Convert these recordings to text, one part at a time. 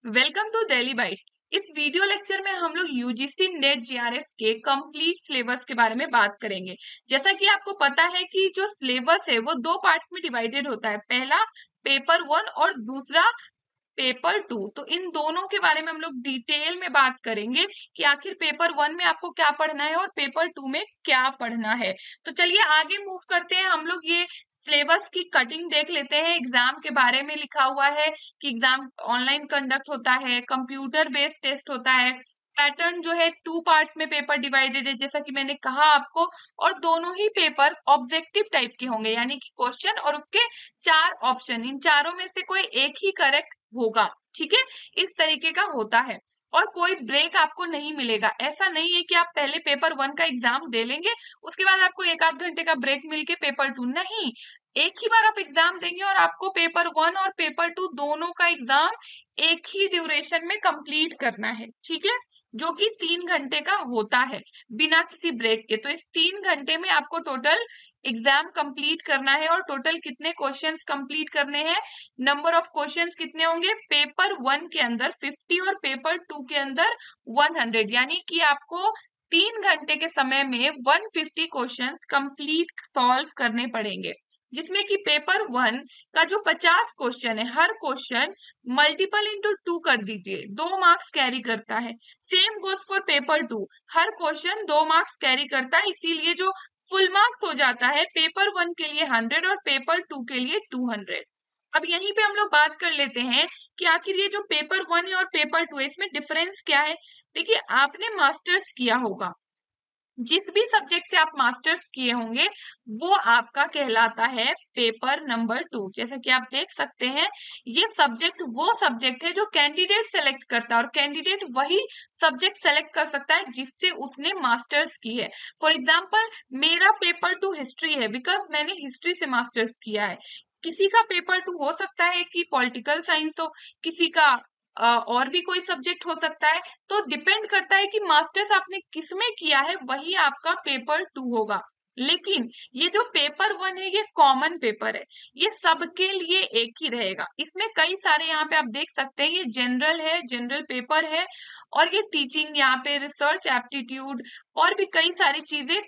Welcome to Delhi bites. इस video lecture में हम लोग यूजीसी नेट जेआरएफ के कंप्लीट सिलेबस के बारे में बात करेंगे। जैसा कि आपको पता है कि जो सिलेबस है वो दो पार्ट्स में डिवाइडेड होता है, पहला पेपर वन और दूसरा पेपर टू। तो इन दोनों के बारे में हम लोग डिटेल में बात करेंगे कि आखिर पेपर वन में आपको क्या पढ़ना है और पेपर टू में क्या पढ़ना है। तो चलिए आगे मूव करते हैं। हम लोग ये सिलेबस की कटिंग देख लेते हैं। एग्जाम के बारे में लिखा हुआ है कि एग्जाम ऑनलाइन कंडक्ट होता है, कंप्यूटर बेस्ड टेस्ट होता है, पैटर्न जो है टू पार्ट्स में पेपर डिवाइडेड है जैसा कि मैंने कहा आपको, और दोनों ही पेपर ऑब्जेक्टिव टाइप के होंगे, यानी कि क्वेश्चन और उसके चार ऑप्शन, इन चारों में से कोई एक ही करेक्ट होगा। ठीक है, इस तरीके का होता है और कोई ब्रेक आपको नहीं मिलेगा। ऐसा नहीं है कि आप पहले पेपर वन का एग्जाम दे लेंगे उसके बाद आपको एक आध घंटे का ब्रेक मिलके पेपर टू, नहीं, एक ही बार आप एग्जाम देंगे और आपको पेपर वन और पेपर टू दोनों का एग्जाम एक ही ड्यूरेशन में कंप्लीट करना है। ठीक है, जो कि 3 घंटे का होता है बिना किसी ब्रेक के। तो इस 3 घंटे में आपको टोटल एग्जाम कंप्लीट करना है और टोटल कितने क्वेश्चंस कंप्लीट करने हैं, नंबर ऑफ क्वेश्चंस कितने होंगे, पेपर वन के अंदर 50 और पेपर टू के अंदर 100, यानी कि आपको 3 घंटे के समय में 150 क्वेश्चंस कंप्लीट सॉल्व करने पड़ेंगे, जिसमें कि पेपर वन का जो 50 क्वेश्चन है, हर क्वेश्चन मल्टीपल इंटू टू कर दीजिए, 2 मार्क्स कैरी करता है। Same goes for paper two, her question 2 marks carry करता है, इसीलिए जो फुल मार्क्स हो जाता है पेपर वन के लिए 100 और पेपर टू के लिए 200। अब यहीं पे हम लोग बात कर लेते हैं कि आखिर ये जो पेपर वन है और पेपर टू है इसमें डिफरेंस क्या है। देखिए, आपने मास्टर्स किया होगा, जिस भी सब्जेक्ट से आप मास्टर्स किए होंगे वो आपका कहलाता है पेपर नंबर टू। जैसे कि आप देख सकते हैं, ये सब्जेक्ट वो सब्जेक्ट है जो कैंडिडेट सेलेक्ट करता है और कैंडिडेट वही सब्जेक्ट सेलेक्ट कर सकता है जिससे उसने मास्टर्स की है। फॉर एग्जाम्पल, मेरा पेपर टू हिस्ट्री है बिकॉज मैंने हिस्ट्री से मास्टर्स किया है। किसी का पेपर टू हो सकता है कि पॉलिटिकल साइंस हो, किसी का और भी कोई सब्जेक्ट हो सकता है। तो डिपेंड करता है कि मास्टर्स आपने किस में किया है, वही आपका पेपर टू होगा। लेकिन ये जो पेपर वन है ये कॉमन पेपर है, ये सबके लिए एक ही रहेगा। इसमें कई सारे, यहाँ पे आप देख सकते हैं, ये जनरल है, जनरल पेपर है, और ये टीचिंग, यहाँ पे रिसर्च एप्टीट्यूड और भी कई सारी चीजें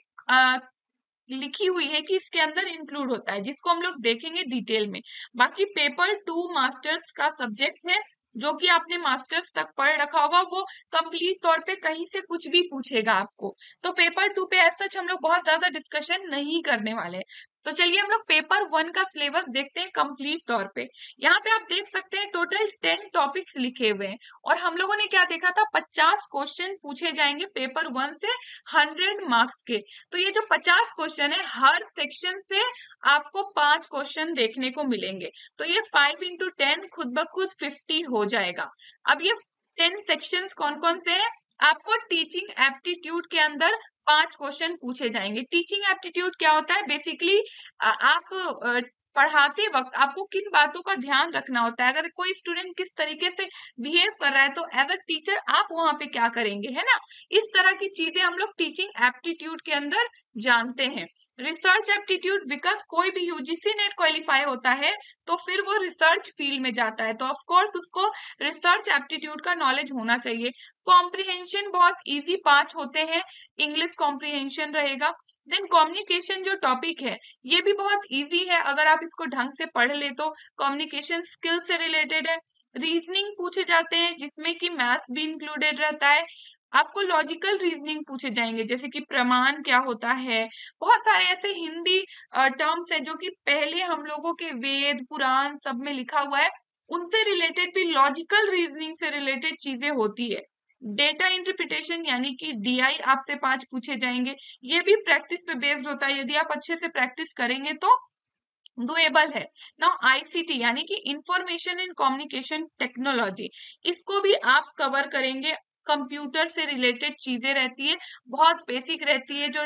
लिखी हुई है कि इसके अंदर इंक्लूड होता है, जिसको हम लोग देखेंगे डिटेल में। बाकी पेपर टू मास्टर्स का सब्जेक्ट है, जो कि आपने मास्टर्स तक पढ़ रखा होगा, वो कंप्लीट तौर पे कहीं से कुछ भी पूछेगा आपको। तो पेपर टू पे ऐसा हम लोग बहुत ज्यादा डिस्कशन नहीं करने वाले। तो चलिए हम लोग पेपर वन का सिलेबस देखते हैं कंप्लीट तौर पे। यहाँ पे आप देख सकते हैं टोटल 10 टॉपिक्स लिखे हुए हैं और हम लोगों ने क्या देखा था, 50 क्वेश्चन पूछे जाएंगे पेपर वन से 100 मार्क्स के। तो ये जो 50 क्वेश्चन है, हर सेक्शन से आपको 5 क्वेश्चन देखने को मिलेंगे। तो ये 5 इंटू 10 खुद ब खुद 50 हो जाएगा। अब ये 10 सेक्शंस कौन कौन से हैं, आपको टीचिंग एप्टीट्यूड के अंदर 5 क्वेश्चन पूछे जाएंगे। टीचिंग एप्टीट्यूड क्या होता है, बेसिकली आप पढ़ाते वक्त आपको किन बातों का ध्यान रखना होता है, अगर कोई स्टूडेंट किस तरीके से बिहेव कर रहा है तो एज अ टीचर आप वहां पे क्या करेंगे, है ना। इस तरह की चीजें हम लोग टीचिंग एप्टीट्यूड के अंदर जानते हैं। रिसर्च एप्टीट्यूड, बिकॉज कोई भी यूजीसी नेट क्वालिफाई होता है तो फिर वो रिसर्च फील्ड में जाता है, तो ऑफ कोर्स उसको रिसर्च एप्टीट्यूड का नॉलेज होना चाहिए। कॉम्प्रिहेंशन बहुत इजी 5 होते हैं, इंग्लिश कॉम्प्रिहेंशन रहेगा। देन कम्युनिकेशन जो टॉपिक है ये भी बहुत इजी है, अगर आप इसको ढंग से पढ़ ले तो कम्युनिकेशन स्किल से रिलेटेड है। रीजनिंग पूछे जाते हैं जिसमें कि मैथ्स भी इंक्लूडेड रहता है। आपको लॉजिकल रीजनिंग पूछे जाएंगे जैसे कि प्रमाण क्या होता है, बहुत सारे ऐसे हिंदी टर्म्स है जो कि पहले हम लोगों के वेद पुराण सब में लिखा हुआ है, उनसे रिलेटेड भी लॉजिकल रीजनिंग से रिलेटेड चीजें होती है। डेटा इंटरप्रिटेशन यानी कि डीआई आपसे 5 पूछे जाएंगे, ये भी प्रैक्टिस पे बेस्ड होता है, यदि आप अच्छे से प्रैक्टिस करेंगे तो डुएबल है। नाउ आईसीटी यानी कि इंफॉर्मेशन एंड कम्युनिकेशन टेक्नोलॉजी, इसको भी आप कवर करेंगे। कंप्यूटर से रिलेटेड चीजें रहती है, बहुत बेसिक रहती है। जो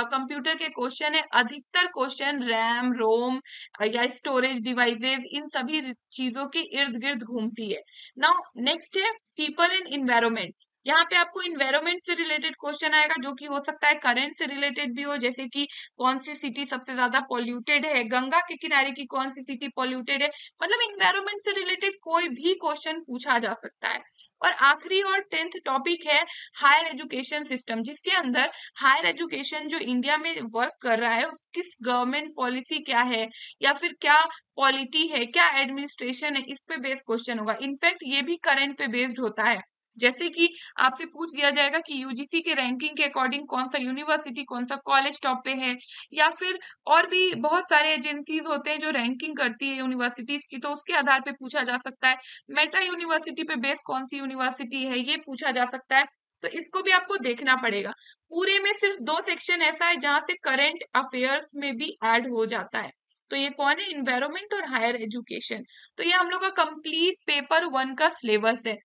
कंप्यूटर के क्वेश्चन है, अधिकतर क्वेश्चन रैम रोम या स्टोरेज डिवाइसेस, इन सभी चीजों के इर्द गिर्द घूमती है। नाउ नेक्स्ट है पीपल एंड इन्वायरमेंट। यहाँ पे आपको इन्वायरमेंट से रिलेटेड क्वेश्चन आएगा, जो कि हो सकता है करंट से रिलेटेड भी हो, जैसे कि कौन सी सिटी सबसे ज्यादा पॉल्यूटेड है, गंगा के किनारे की कौन सी सिटी पॉल्यूटेड है, मतलब इन्वायरमेंट से रिलेटेड कोई भी क्वेश्चन पूछा जा सकता है। और आखिरी और 10th टॉपिक है हायर एजुकेशन सिस्टम, जिसके अंदर हायर एजुकेशन जो इंडिया में वर्क कर रहा है उसकी गवर्नमेंट पॉलिसी क्या है, या फिर क्या पॉलिटी है, क्या एडमिनिस्ट्रेशन है, इस पे बेस्ड क्वेश्चन होगा। इनफैक्ट ये भी करंट पे बेस्ड होता है, जैसे कि आपसे पूछ दिया जाएगा कि यूजीसी के रैंकिंग के अकॉर्डिंग कौन सा यूनिवर्सिटी, कौन सा कॉलेज टॉप पे है, या फिर और भी बहुत सारे एजेंसीज होते हैं जो रैंकिंग करती है यूनिवर्सिटीज की, तो उसके आधार पे पूछा जा सकता है। मेटा यूनिवर्सिटी पे बेस्ड कौन सी यूनिवर्सिटी है, ये पूछा जा सकता है। तो इसको भी आपको देखना पड़ेगा। पूरे में सिर्फ 2 सेक्शन ऐसा है जहां से करंट अफेयर्स में भी ऐड हो जाता है। तो ये कौन है? इन्वायरमेंट और हायर एजुकेशन। तो ये हम लोग का कंप्लीट पेपर 1 का सिलेबस है।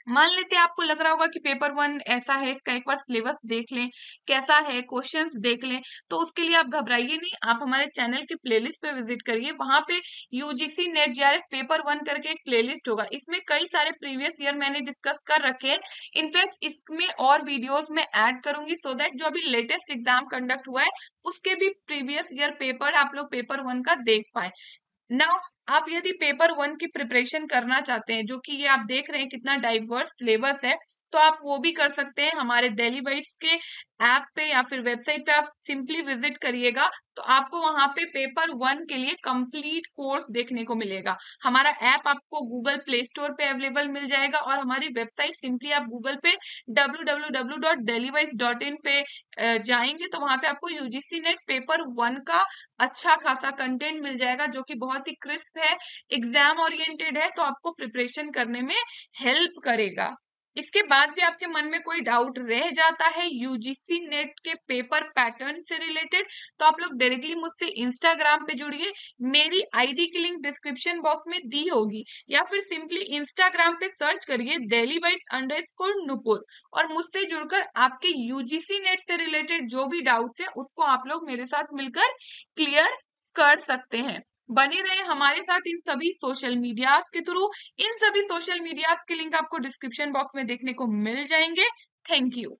मान लेते हैं आपको लग रहा होगा कि पेपर 1 ऐसा है, इसका एक बार सिलेबस देख लें कैसा है, क्वेश्चंस देख लें, तो उसके लिए आप घबराइए नहीं, आप हमारे चैनल के प्लेलिस्ट पे विजिट करिए। वहां पे यूजीसी नेट जेआरएफ पेपर 1 करके एक प्लेलिस्ट होगा, इसमें कई सारे प्रीवियस ईयर मैंने डिस्कस कर रखे हैं। इनफैक्ट इसमें और वीडियोस में ऐड करूंगी, सो दैट जो अभी लेटेस्ट एग्जाम कंडक्ट हुआ है उसके भी प्रीवियस ईयर पेपर आप लोग पेपर 1 का देख पाए। नाउ आप यदि पेपर 1 की प्रिपरेशन करना चाहते हैं, जो कि ये आप देख रहे हैं कितना डाइवर्स सिलेबस है, तो आप वो भी कर सकते हैं। हमारे डेली बाइट्स के ऐप पे या फिर वेबसाइट पे आप सिंपली विजिट करिएगा, तो आपको वहां पे पेपर 1 के लिए कंप्लीट कोर्स देखने को मिलेगा। हमारा ऐप आपको गूगल प्ले स्टोर पे अवेलेबल मिल जाएगा, और हमारी वेबसाइट सिंपली आप गूगल पे www.delhiwise.in पे जाएंगे, तो वहां पे आपको यूजीसी नेट पेपर 1 का अच्छा खासा कंटेंट मिल जाएगा, जो कि बहुत ही क्रिस्प है, एग्जाम ओरिएंटेड है, तो आपको प्रिपरेशन करने में हेल्प करेगा। इसके बाद भी आपके मन में कोई डाउट रह जाता है यूजीसी नेट के पेपर पैटर्न से रिलेटेड, तो आप लोग डायरेक्टली मुझसे इंस्टाग्राम पे जुड़िए। मेरी आईडी की लिंक डिस्क्रिप्शन बॉक्स में दी होगी, या फिर सिंपली इंस्टाग्राम पे सर्च करिए delhibytes_nupur, और मुझसे जुड़कर आपके यूजीसी नेट से रिलेटेड जो भी डाउट्स है उसको आप लोग मेरे साथ मिलकर क्लियर कर सकते हैं। बने रहे हमारे साथ इन सभी सोशल मीडियाज के थ्रू। इन सभी सोशल मीडियाज के लिंक आपको डिस्क्रिप्शन बॉक्स में देखने को मिल जाएंगे। Thank you.